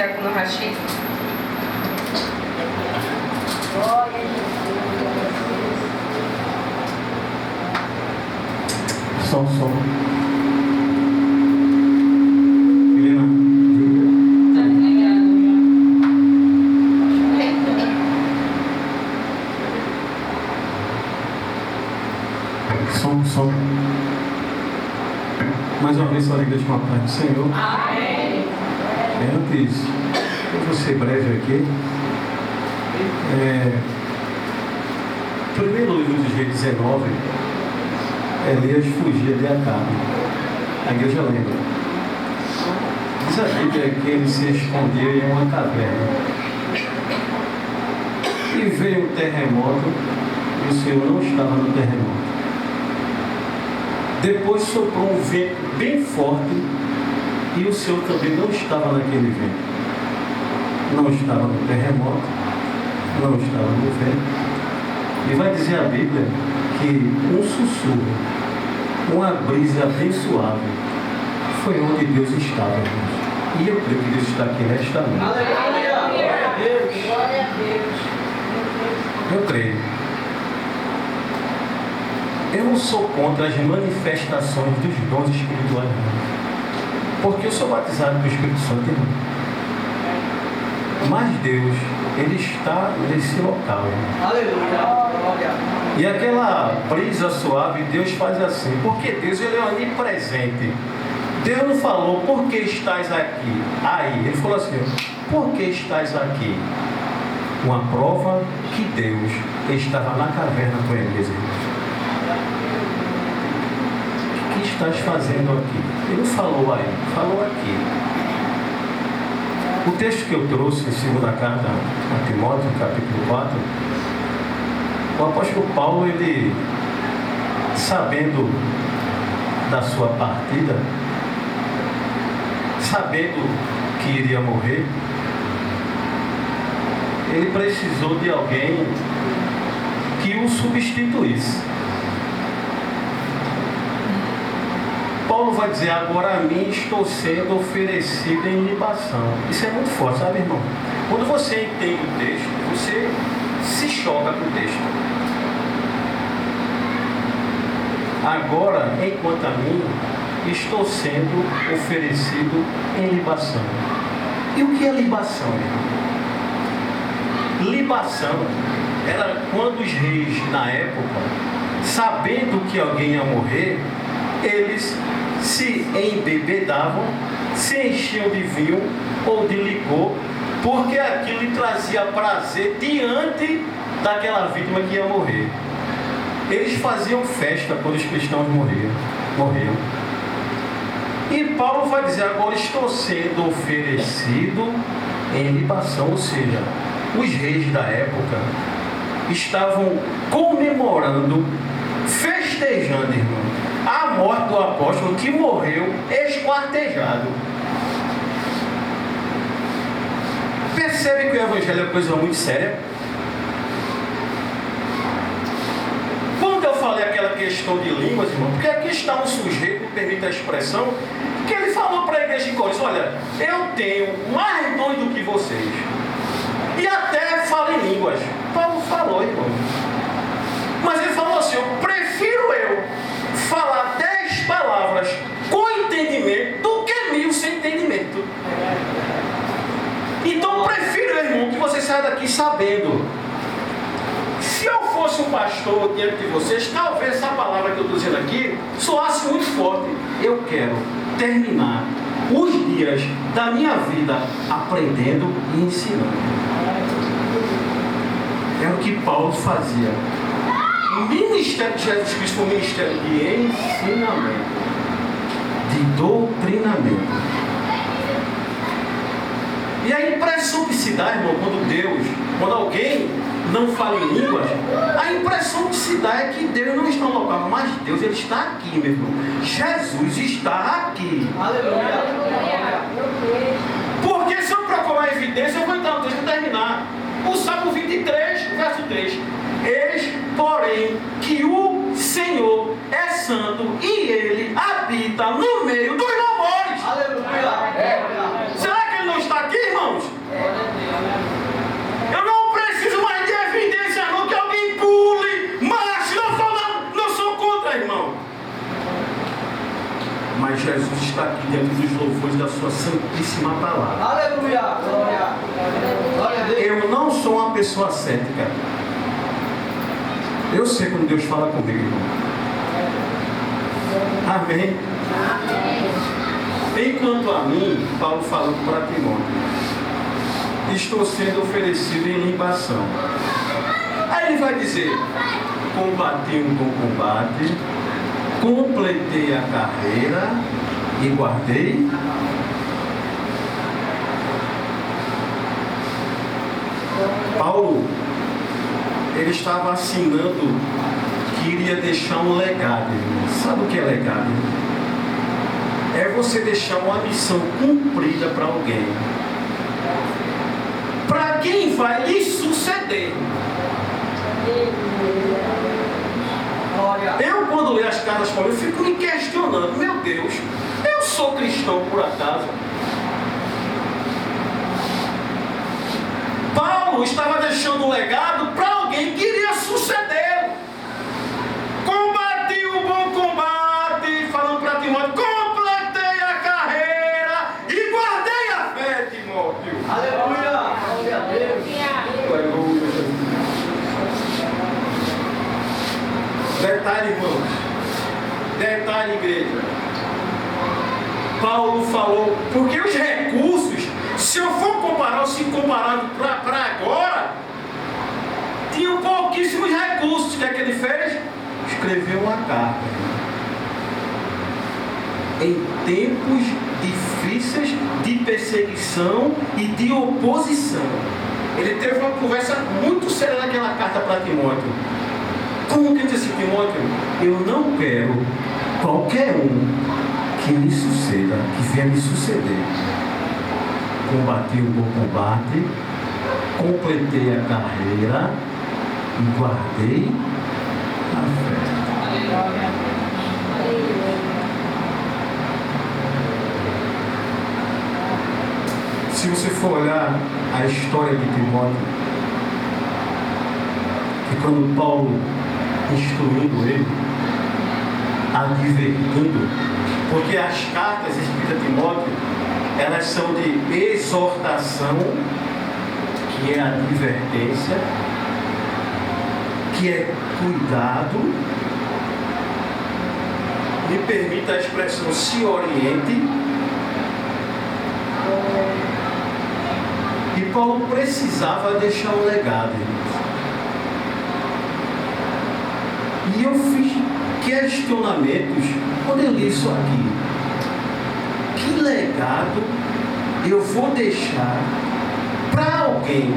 Tiago no Rachid. Som. Helena. Som. Mais uma vez, só a igreja com a paz do Senhor. Amém. Antes, eu vou ser breve aqui. Primeiro livro de Reis 19, Elias fugia de Acabe. A igreja lembra. Diz a Bíblia que ele se escondia em uma caverna. E veio um terremoto e o Senhor não estava no terremoto. Depois soprou um vento bem forte e o Senhor também não estava naquele vento. Não estava no terremoto, não estava no vento. E vai dizer a Bíblia que um sussurro, uma brisa bem suave, foi onde Deus estava, irmãos. E eu creio que Deus está aqui nesta noite. Aleluia! Glória a Deus! Glória a Deus! Eu creio. Eu não sou contra as manifestações dos dons espirituais, não. Porque eu sou batizado com o Espírito Santo, irmão. Mas Deus, Ele está nesse local, irmão. Aleluia! E aquela brisa suave, Deus faz assim. Porque Deus, Ele é onipresente. Deus não falou, por que estás aqui? Aí, Ele falou assim, por que estás aqui? Uma prova que Deus estava na caverna com Elias. O que estás fazendo aqui? Ele não falou aí, falou aqui. O texto que eu trouxe em segunda carta a Timóteo, capítulo 4, o apóstolo Paulo, ele, sabendo da sua partida, sabendo que iria morrer, ele precisou de alguém que o substituísse. Paulo vai dizer, agora a mim estou sendo oferecido em libação. Isso é muito forte, sabe, irmão? Quando você entende o texto, você se choca com o texto. Agora, enquanto a mim, estou sendo oferecido em libação. E o que é libação, irmão? Libação era quando os reis, na época, sabendo que alguém ia morrer, eles se embebedavam, se enchiam de vinho ou de licor, porque aquilo lhe trazia prazer diante daquela vítima que ia morrer. Eles faziam festa quando os cristãos morriam. E Paulo vai dizer, agora estou sendo oferecido em libação, ou seja, os reis da época estavam comemorando, festejando, irmão, a morte do apóstolo que morreu esquartejado. Percebe que o evangelho é coisa muito séria? Quando eu falei aquela questão de línguas, irmão, porque aqui está um sujeito, permita a expressão, que ele falou para a igreja de Corinto, olha, eu tenho mais dons do que vocês. E até falo em línguas. Paulo falou, irmão. Mas ele falou assim, eu prefiro eu falar 10 palavras com entendimento do que 1000 sem entendimento. Então eu prefiro, irmão, que você saia daqui sabendo. Se eu fosse um pastor diante de vocês, talvez essa palavra que eu estou dizendo aqui soasse muito forte. Eu quero terminar os dias da minha vida aprendendo e ensinando. É o que Paulo fazia. O ministério de Jesus Cristo foi um ministério de ensinamento, de doutrinamento. E a impressão que se dá, irmão, quando alguém não fala em línguas, a impressão que se dá é que Deus não está no local, mas Deus, Ele está aqui, meu irmão. Jesus está aqui. Aleluia! Porque se eu procurar evidência, eu vou entrar no texto para terminar. O Salmo 23, verso 3. Eis, porém, que o Senhor é santo e Ele habita no meio dos louvores. Aleluia! Será que Ele não está aqui, irmãos? Eu não preciso mais de evidência, não, que alguém pule, marche, não sou contra, irmão. Mas Jesus está aqui diante dos louvores da sua santíssima palavra. Aleluia. Glória. Glória a Deus. Eu não sou uma pessoa cética. Eu sei quando Deus fala comigo, irmão. Amém. Enquanto a mim, Paulo falando para Timóteo, estou sendo oferecido em libação. Aí ele vai dizer: combati um bom combate, completei a carreira e guardei. Paulo, ele estava assinando que iria deixar um legado, irmão. Sabe o que é legado? É você deixar uma missão cumprida para alguém, para quem vai lhe suceder. Eu, quando leio as cartas de Paulo, eu fico me questionando: meu Deus, eu sou cristão por acaso? Paulo estava deixando um legado para alguém que iria suceder. Combati o bom combate, falando para Timóteo, completei a carreira e guardei a fé, Timóteo. Aleluia. Glória a Deus. Aleluia. Detalhe, irmãos. Detalhe, igreja. Paulo falou, porque os recursos, se eu for comparar, se comparado para agora, tinham pouquíssimos recursos. O que é que ele fez? Escreveu uma carta. Em tempos difíceis de perseguição e de oposição. Ele teve uma conversa muito séria naquela carta para Timóteo. Como que disse Timóteo? Eu não quero qualquer um que me suceda, que venha me suceder. Combati o bom combate, completei a carreira e guardei a fé. Se você for olhar a história de Timóteo, que quando Paulo instruindo ele, advertindo, porque as cartas escritas a Timóteo, elas são de exortação, que é advertência, que é cuidado, me permita a expressão, se oriente. E Paulo precisava deixar um legado, irmãos. E eu fiz questionamentos quando eu li isso aqui. Que legado eu vou deixar para alguém?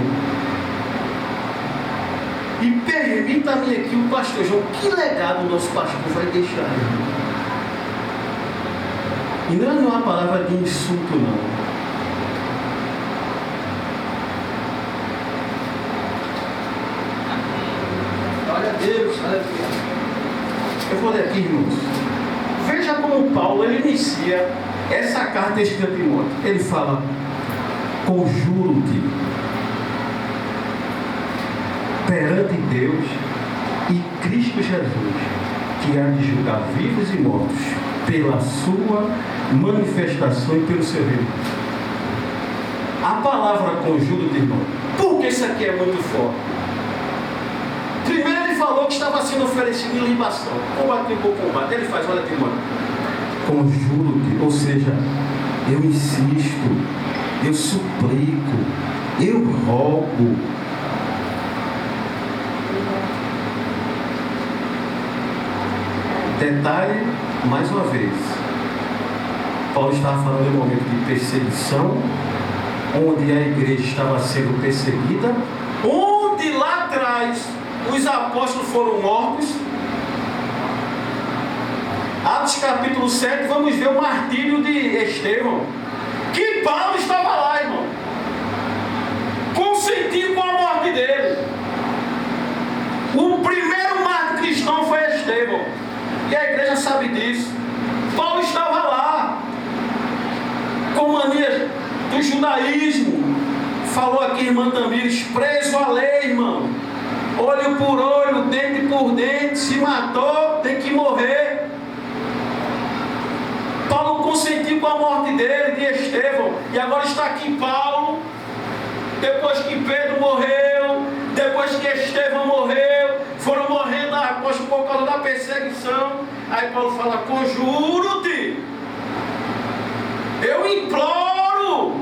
E permita-me aqui o pastor João, que legado o nosso pastor vai deixar, irmão? E não é uma palavra de insulto, não. Glória a Deus. Aleluia. Eu vou ler aqui, irmãos. Veja como Paulo ele inicia essa carta escrita a Timóteo. Ele fala: conjuro-te perante Deus e Cristo Jesus, que há de julgar vivos e mortos pela sua manifestação e pelo seu reino. A palavra conjuro-te, irmão, porque isso aqui é muito forte. Primeiro ele falou que estava sendo oferecido em libação. Combate o bom combate. Ele faz, olha, Timóteo, conjuro-te, ou seja, eu insisto, eu suplico, eu rogo. Detalhe, mais uma vez, Paulo estava falando de um momento de perseguição, onde a igreja estava sendo perseguida, onde lá atrás os apóstolos foram mortos. Atos capítulo 7, vamos ver o martírio de Estevão, que Paulo estava lá, irmão, consentindo com a morte dele. O primeiro mártir cristão foi Estevão, e a igreja sabe disso. Paulo estava lá, com manias do judaísmo, falou aqui, irmã Tamires, preso à lei, irmão. Olho por olho, dente por dente, se matou, tem que morrer. Paulo consentiu com a morte dele, de Estevão, e agora está aqui Paulo, depois que Pedro morreu, depois que Estevão morreu, foram morrendo por causa da perseguição. Aí Paulo fala, conjuro-te, eu imploro,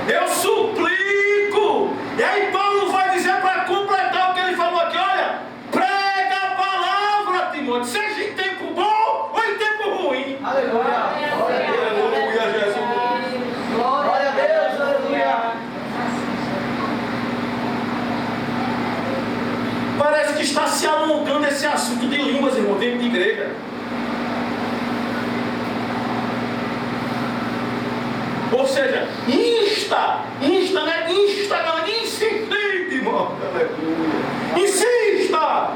eu suplico. E aí Paulo vai dizer para completar o que ele falou aqui, olha, prega a palavra, Timóteo, seja em tempo bom ou em tempo ruim. Aleluia. Aleluia, Jesus. Glória a Deus, aleluia. Parece que está se alongando esse assunto de línguas, irmão, dentro de igreja. Ou seja, insta, né? Insistente, irmão. Aleluia. Insista.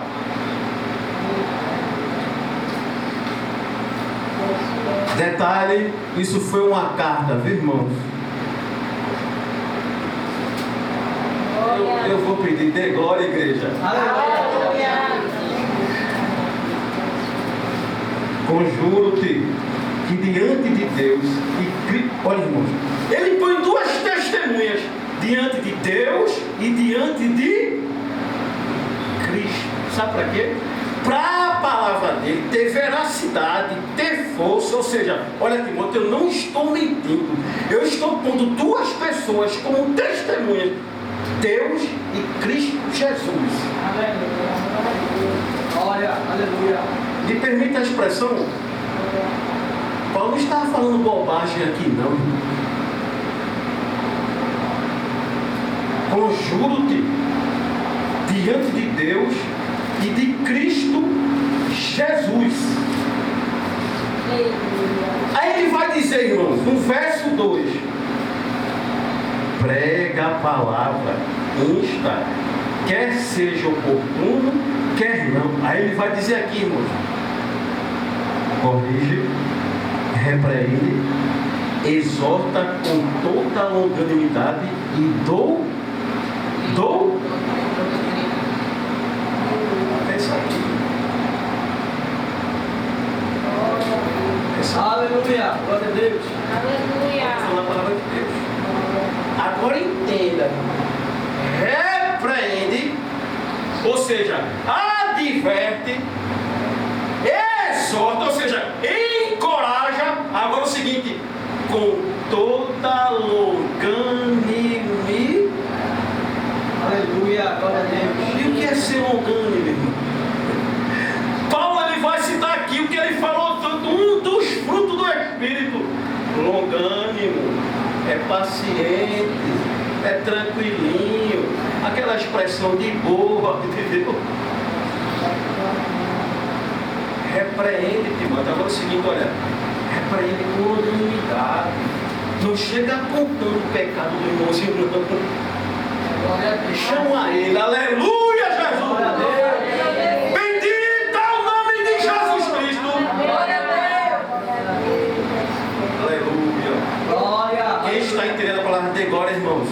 Detalhe, isso foi uma carta, viu, irmãos? Eu vou pedir, dê glória, igreja. Aleluia. Conjuro-te que diante de Deus olha, irmãos, ele põe duas testemunhas diante de Deus e diante de Cristo. Sabe para quê? Para a palavra dele ter veracidade, ter força. Ou seja, olha, Timóteo, eu não estou mentindo, eu estou pondo duas pessoas como testemunhas, Deus e Cristo Jesus. Glória, aleluia. Me permita a expressão, Paulo não estava falando bobagem aqui, não. Conjuro-te diante de Deus e de Cristo Jesus. Aí ele vai dizer, irmãos, no verso 2: prega a palavra, insta, quer seja oportuno, quer não. Aí ele vai dizer aqui, irmãos, corrige, repreende, exorta com toda a longanimidade e dou. Pensa aqui. Aleluia. Glória a Deus. Fala a palavra de Deus. Agora entenda. Repreende, ou seja, adverte, exorta, ou seja, encoraja. Agora o seguinte, com toda longanimidade. Aleluia. Glória a Deus. E o que é ser longânime, irmão? Paulo ele vai citar aqui o que ele falou, um dos frutos do Espírito. Longânimo, é paciente, é tranquilinho, aquela expressão de boa, entendeu? Repreende, Timóteo. Agora é o seguinte, olha, repreende com longanimidade. Não chega apontando o pecado do irmãozinho, não. Chama ele, aleluia, Jesus. Glória a Deus. Bendito é o nome de Jesus Cristo. Aleluia. Glória. Quem está entendendo a palavra de glória, irmãos?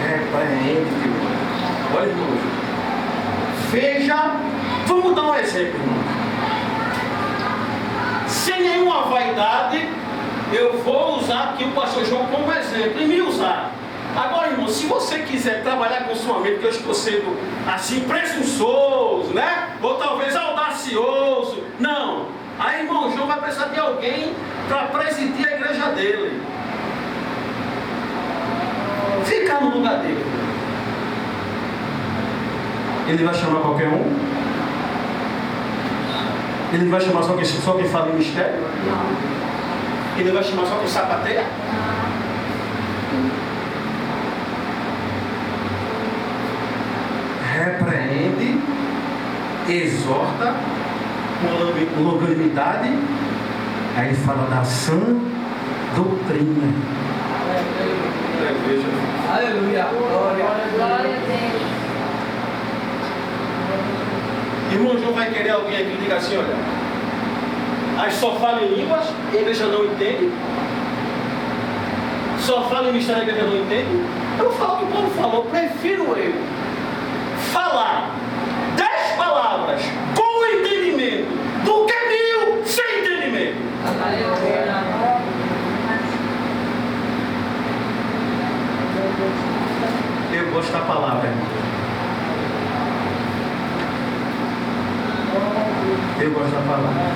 Repreende, Timóteo. Olha, irmãos. Veja, vamos dar um exemplo, irmãos. Sem nenhuma vaidade, eu vou usar aqui o pastor João como exemplo e me usar. Agora, irmão, se você quiser trabalhar com sua mente, que eu estou sendo assim presunçoso, né? Ou talvez audacioso, não. Aí, irmão João vai precisar de alguém para presidir a igreja dele. Ficar no lugar dele. Ele vai chamar qualquer um? Ele vai chamar só quem fala em mistério? Não. Ele vai chamar só quem sapateia? Repreende, exorta com longanimidade. Aí ele fala da sã doutrina. Aleluia. Glória a Deus. Irmão João vai querer alguém aqui que diga assim, olha, Aí só fala em línguas, a igreja não entende. Só fala em mistério, a igreja não entende. Eu falo o que o Paulo falou, prefiro eu falar 10 palavras com entendimento do que 1000 sem entendimento. Eu gosto da palavra, irmão. Eu gosto da palavra.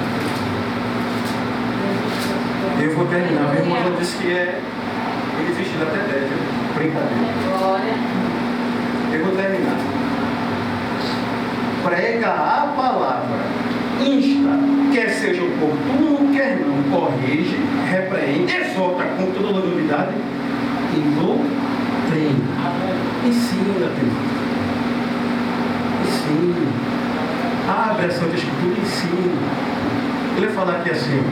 Eu vou terminar. Meu irmão já disse que ele vestido até 10, viu? Brincadeira. Eu vou terminar. Prega a palavra, insta, quer seja oportuno, quer não, corrige, repreende, exorta com toda novidade e doutrina. Ensina, irmão. Ensina. Abre a Santa Escritura e ensina. Ele vai falar aqui assim: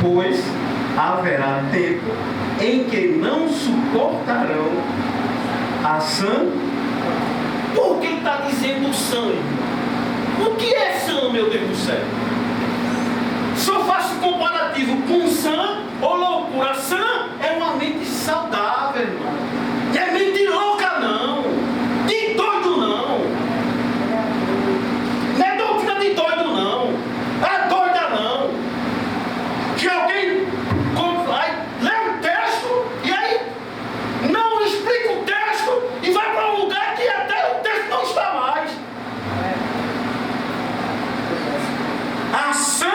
pois haverá tempo em que não suportarão a sã. Por que está dizendo sã? O que é sã, meu Deus do céu? Se eu faço comparativo com sã ou loucura, sã é uma mente saudável, irmão. Não é mente louca, não. De doido, não. Não é doutrina de doido, não. É doida, não. Que alguém lê um texto e aí não explica o texto e vai para um lugar que até o texto não está mais. A sã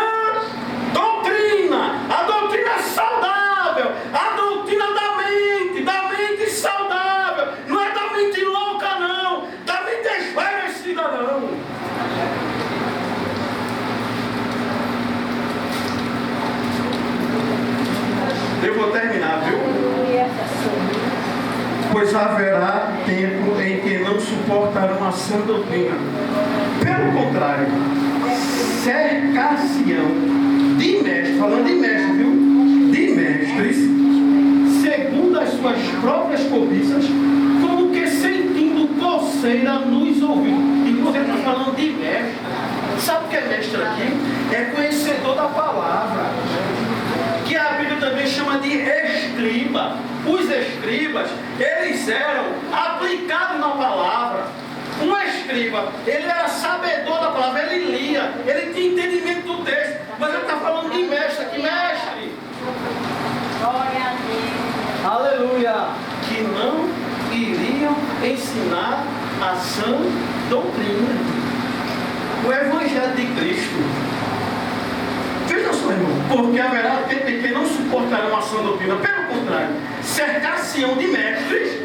doutrina, a doutrina saudável, a doutrina da mente saudável, não é da mente louca, não, da mente esclarecida, não. Eu vou terminar, viu? Pois haverá tempo em que não suportarão a sã doutrina. Pelo contrário, cercar-se-ão de mestres, falando de mestres, viu? De mestres, segundo as suas próprias cobiças, como que sentindo coceira nos ouvidos. Inclusive está falando de mestre. Sabe o que é mestre aqui? É conhecedor da palavra. Que a Bíblia também chama de escriba. Os escribas, eles eram aplicados na palavra. Um escriba, ele era sabedor da palavra, ele lia, ele tinha entendimento do texto. Mas ele está falando de mestre aqui, mestre. Glória a Deus. Aleluia. Que não iriam ensinar a sã doutrina. O Evangelho de Cristo. Veja só, irmão, porque haverá tempo em que não suportarão a sã doutrina. Pelo contrário, cercar-se-ão de mestres,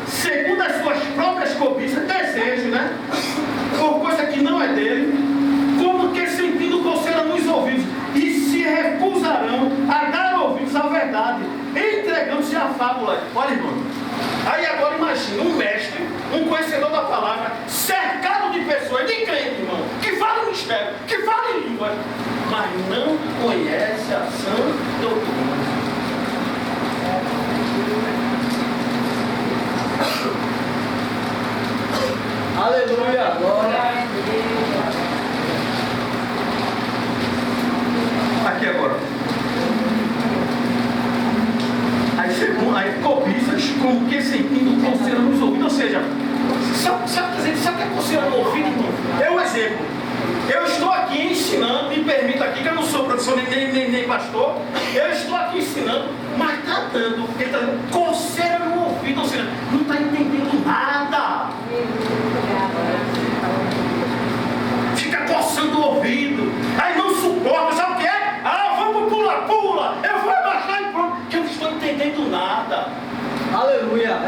segundo as suas próprias cobiças, desejos, né? Por coisa que não é dele, como que sentindo coceira nos ouvidos, e se recusarão a dar ouvidos à verdade, entregando-se à fábula. Olha, irmão, aí agora imagina um mestre, um conhecedor da palavra, cercado de pessoas, de crente, irmão, que fala em mistério, que fala em línguas, mas não conhece a sã doutrina. Aleluia. Glória a Deus. Aqui agora. Aí cobiças, como que sentindo coceira nos ouvidos. Ou seja, sabe o que é coceira no ouvido, irmão? É um exemplo. Eu estou aqui ensinando, me permita aqui, que eu não sou professor nem pastor. Eu estou aqui ensinando, mas está dando, ele está dando coceira no ouvido, ou seja, não está entendendo nada. Fica coçando o ouvido, aí não suporta, sabe o que é? Vamos pula, eu vou abaixar e pronto, que eu não estou entendendo nada. Aleluia.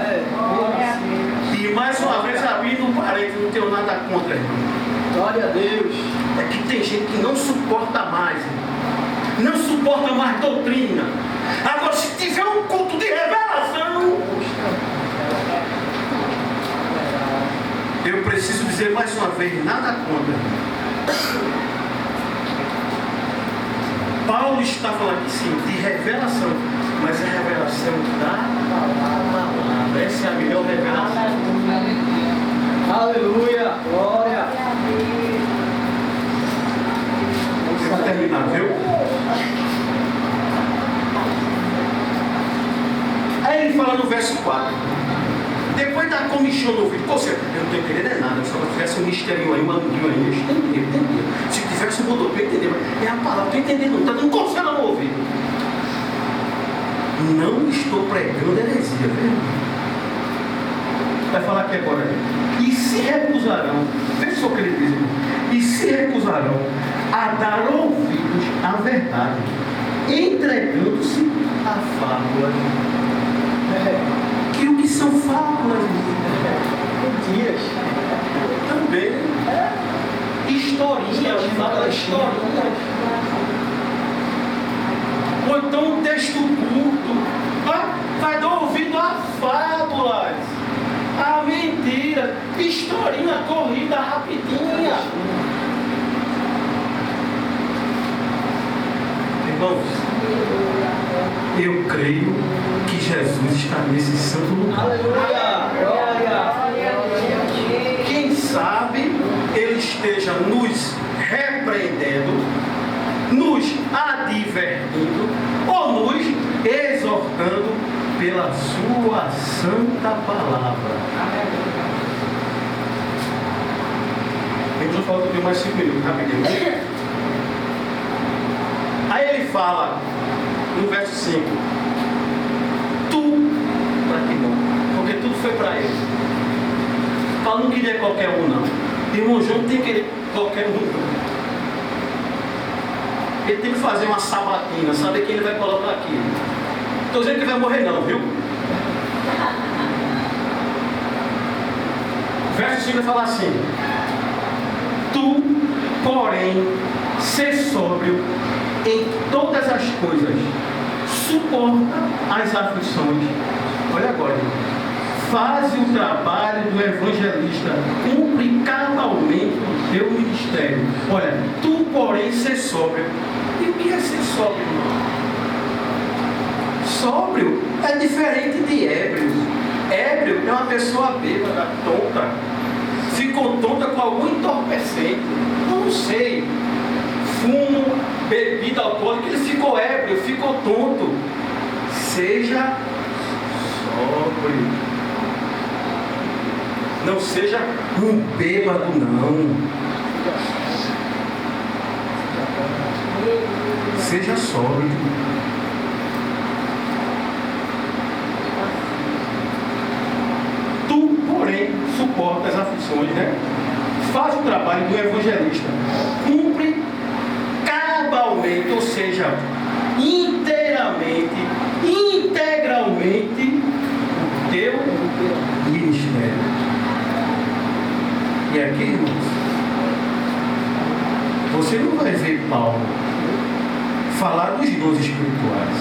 E mais uma vez abrindo um parênteses, não tenho nada contra, irmão. Glória a Deus. É que tem gente que não suporta mais, irmão. Não suporta mais doutrina. Agora, se tiver um culto de revelação, eu preciso dizer mais uma vez, nada contra. Paulo está falando aqui sim, de revelação, mas é a revelação da palavra. Essa é a melhor revelação. Aleluia. Glória. verso 4. Depois da comichão do ouvido, você, eu não estou entendendo nada, se tivesse um mistério aí, uma linguinha aí, eu entendia. Se tivesse um rodopio, eu entendia. É a palavra, estou entendendo, está dando coceira no ouvido. Não estou pregando heresia, viu? Vai falar aqui agora. E se recusarão, veja só o que ele diz, e se recusarão a dar ouvidos à verdade, entregando-se a fábulas. Que o que são fábulas? Mentiras. Também. Historinhas, fala historinhas. Ou então um texto curto. Vai dar ouvido a fábulas, a mentira, historinha corrida rapidinha. Irmãos, eu creio que Jesus está nesse santo lugar. Aleluia. Glória. Quem sabe Ele esteja nos repreendendo, nos advertindo ou nos exortando pela sua santa palavra. Eu falo que eu tenho mais 5 minutos, rapidinho. Aí ele fala no verso 5: tu, para que não? Porque tudo foi para ele. Paulo não queria qualquer um, não. Irmão João não tem que querer qualquer um, não. Ele tem que fazer uma sabatina, saber quem ele vai colocar aqui. Estou dizendo que vai morrer não, viu? Verso 5 vai falar assim: tu, porém, ser sóbrio em todas as coisas, suporta as aflições. Olha agora, faz o trabalho do evangelista, cumpre cabalmente o teu ministério. Olha, tu, porém, ser sóbrio. E o que é ser sóbrio, irmão? Sóbrio é diferente de ébrio. Ébrio é uma pessoa bêbada, tonta. Ficou tonta com algum entorpecente. Não sei. Fumo, bebida alcoólica, ele ficou ébrio, ficou tonto. Seja sóbrio. Não seja um bêbado, não. Seja sóbrio. Tu, porém, suporta as aflições, né? Faz o trabalho do evangelista. Cumpre cabalmente, ou seja, inteiramente, integralmente, o teu ministério. E aqui, irmãos, você não vai ver Paulo falar dos dons espirituais.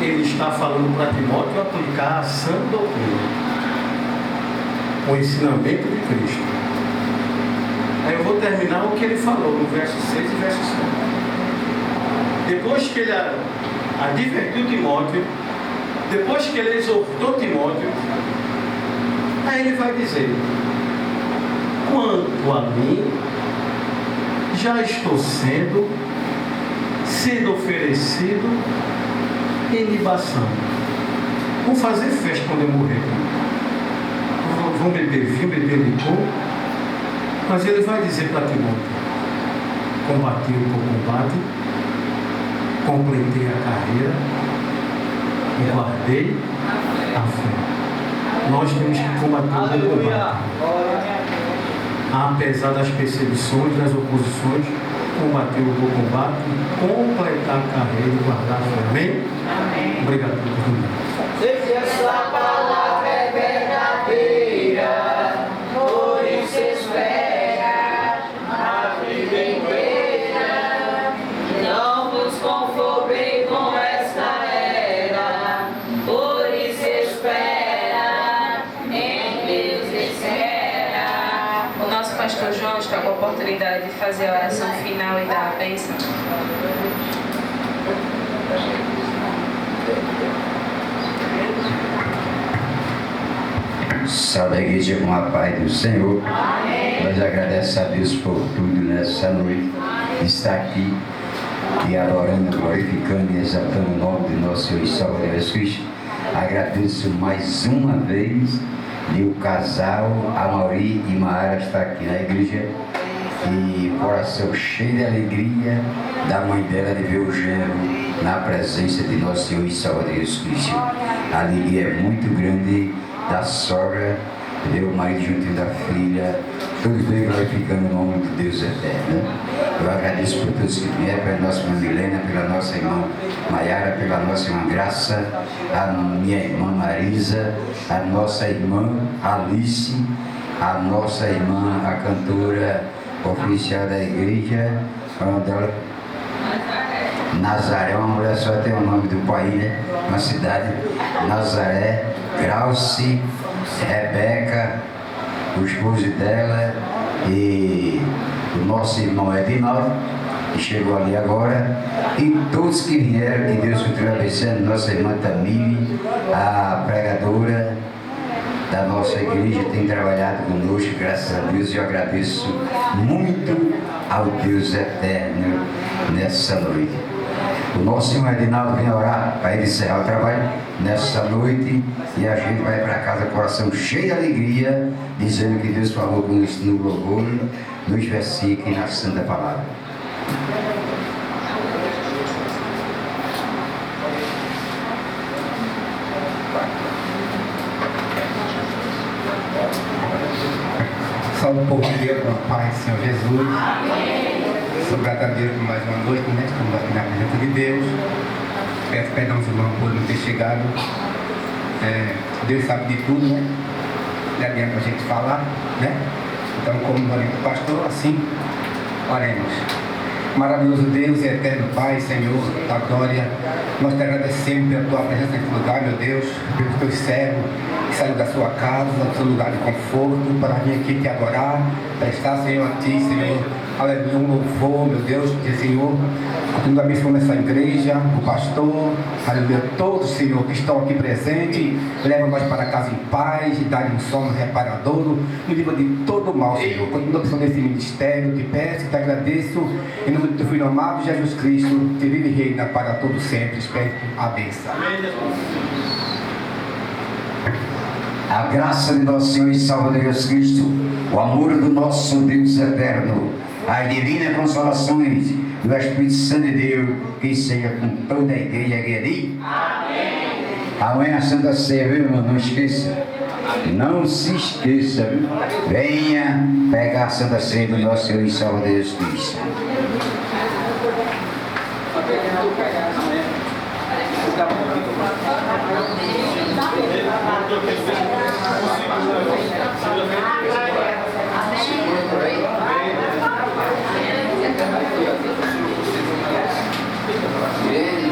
Ele está falando para Timóteo aplicar a sã doutrina, o ensinamento de Cristo. Aí eu vou terminar o que ele falou no verso 6 e verso 7. Depois que ele advertiu Timóteo, depois que ele exortou Timóteo, aí ele vai dizer: quanto a mim, já estou sendo oferecido em libação. Vão fazer festa quando eu morrer. Vão beber vinho, beber licor. Mas ele vai dizer para Timóteo: combati o bom combate, completei a carreira e guardei a fé. Nós temos que combater o bom combate. Apesar das perseguições, das oposições, combater o bom combate, completar a carreira e guardar a fé. Amém? Amém. Obrigado por tudo. Se essa palavra é verdadeira, por isso espera a vida inteira. Não vos conformei com esta era, por isso espera, em Deus espera. O nosso pastor João está com a oportunidade de fazer a oração final e dar a bênção. Salve a igreja com a paz do Senhor. Amém. Nós agradecemos a Deus por tudo nessa noite. Está aqui. e adorando, glorificando e exaltando o nome de nosso Senhor e Salvador Jesus Cristo, agradeço mais uma vez de o casal Amauri e Maara estar aqui na igreja e coração cheio de alegria da mãe dela de ver o genro na presença de nosso Senhor e Salvador Jesus Cristo. A alegria é muito grande da sogra, de ver o marido juntinho da filha, todos bem glorificando o nome de Deus eterno. Eu agradeço por todos que vieram, pela nossa irmã Milena, pela nossa irmã Maiara, pela nossa irmã Graça, a minha irmã Marisa, a nossa irmã Alice, a nossa irmã, a cantora oficial da igreja, dela, Nazaré, uma mulher só tem o nome do país, né? Uma cidade, Nazaré, Grauce, Rebeca, o esposo dela e o nosso irmão Edinaldo, que chegou ali agora, e todos que vieram, que Deus continue abençoando, nossa irmã Tamiri, a pregadora da nossa igreja, tem trabalhado conosco, graças a Deus, e eu agradeço muito ao Deus eterno nessa noite. O nosso irmão Edinaldo vem orar para ele encerrar o trabalho nessa noite e a gente vai para casa com o coração cheio de alegria, dizendo que Deus falou conosco no louvor, nos versículos e na Santa Palavra. Salve o povo de Deus, com a paz do Senhor Jesus. Sou grato a Deus por mais uma noite, né? Estamos aqui na presença de Deus. Peço perdão aos irmãos por não ter chegado. Deus sabe de tudo, né? Não adianta a gente falar, né? Então, como falei para o pastor, assim, oremos. Maravilhoso Deus e eterno Pai, Senhor, da glória, nós te agradecemos pela tua presença nesse lugar, meu Deus, pelos teus servos que saíram da sua casa, do seu lugar de conforto, para vir aqui te adorar, prestar, Senhor, a ti, Senhor, aleluia, um louvor, meu Deus, que Senhor, continua abençoando essa igreja, o pastor, aleluia, todos, Senhor, que estão aqui presentes, leva nós para casa em paz, e dá-lhe um sono reparador, nos livra de todo mal, Senhor, continua abençoando esse ministério, te peço, te agradeço, em nome do teu Filho amado, Jesus Cristo, que vive e reina para todo sempre, espero a bênção. A graça de nosso Senhor e Salvador Jesus Cristo, o amor do nosso Deus eterno, as divinas consolações do Espírito Santo de Deus, que seja com toda a igreja aqui. Amém. Amanhã a Santa Ceia, viu, irmão? Não esqueça. Não se esqueça, viu? Venha pegar a Santa Ceia do nosso Senhor e Salvador Jesus Cristo. Amém.